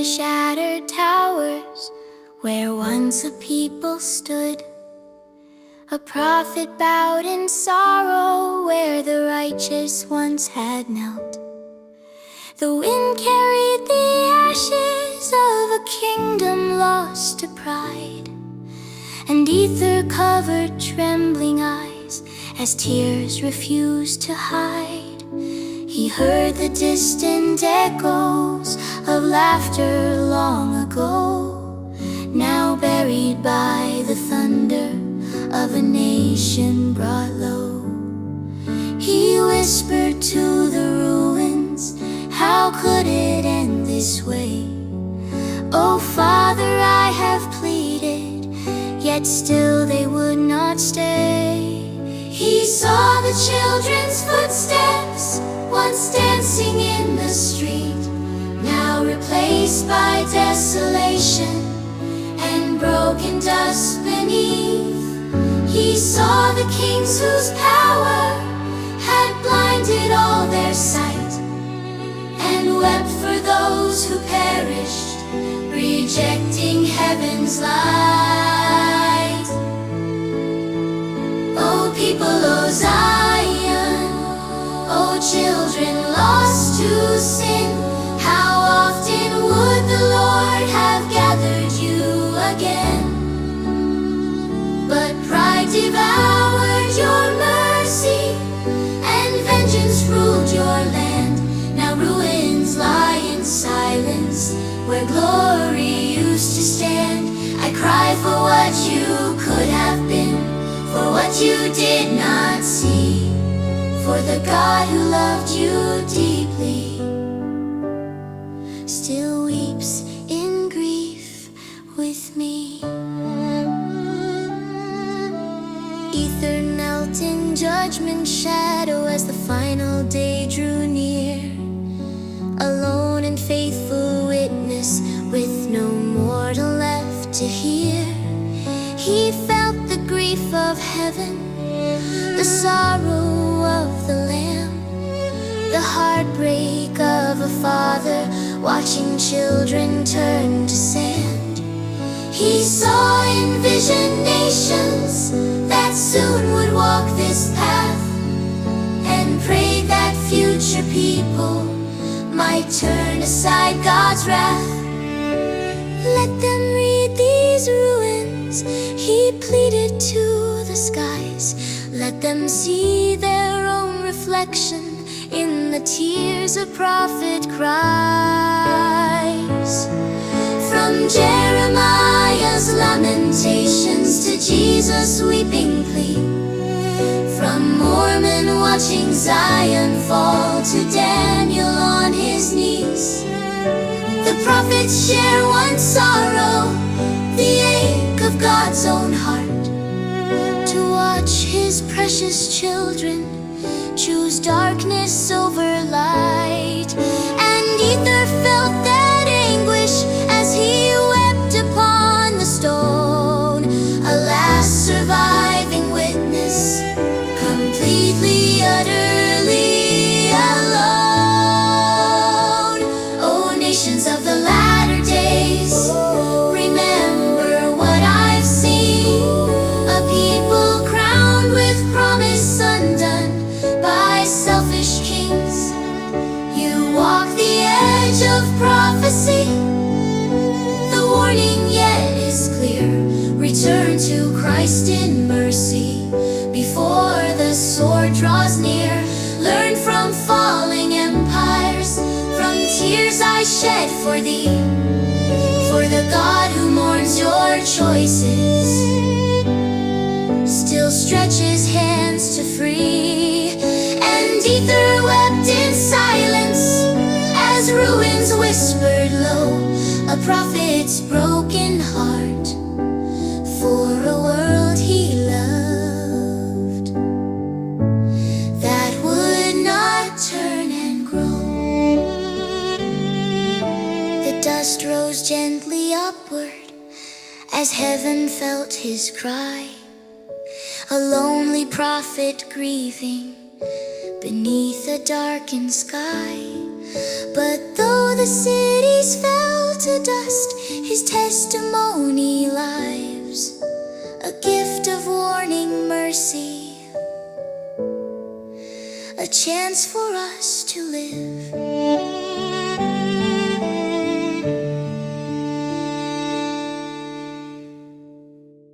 the shattered towers where once a people stood. A prophet bowed in sorrow where the righteous once had knelt. The wind carried the ashes of a kingdom lost to pride, and ether covered trembling eyes as tears refused to hide. He heard the distant echoes of laughter long ago, now buried by the thunder of a nation brought low. He whispered to the ruins, how could it end this way? Oh Father, I have pleaded, yet still they would not stay. He saw the children's footsteps, once dancing in the street, now replaced by desolation and broken dust beneath. He saw the kings whose power had blinded all their sight, and wept for those who perished, rejecting heaven's light. O people, O Zion, O children lost to sin, how often would the Lord have gathered you again? But pride devoured your mercy, and vengeance ruled your land. Now ruins lie in silence, where glory used to stand. I cry for what you could have been, for what you did not see, for the God who loved you deeply still weeps in grief with me. Ether knelt in judgment shadow as the final day drew near, alone and faithful witness with no mortal left to hear. He felt the grief of heaven, the sorrow of the Lamb, the heartbreak of a father watching children turn to sand. He saw in vision nations that soon would walk this path, and prayed that future people might turn aside God's wrath. Let them read these ruins, he pleaded to the skies. Let them see their own reflection in the tears a prophet cries. From Jeremiah's lamentations to Jesus' weeping plea, from Mormon watching Zion fall to Daniel on his knees. The prophets share one sorrow, the ache of God's own heart, to watch his precious children choose darkness over light. And ether felt that anguish as he wept upon the stone, a last surviving witness, completely, utterly alone. O nations of the latter days, remember what I've seen, a people crowned with promise undone by selfish kings. You walk the edge of prophecy, the warning yet is clear. Return to Christ in mercy before the sword draws near. Learn from falling empires, from tears I shed for thee, for the God who mourns your choices still stretches hands to free. And ether wept in silence as ruins whispered low, a prophet's broken heart for a world he loved that would not turn and grow. The dust rose gently upward as heaven felt his cry, a lonely prophet grieving beneath a darkened sky. But though the cities fell to dust, his testimony lives, a gift of warning, mercy, a chance for us to live.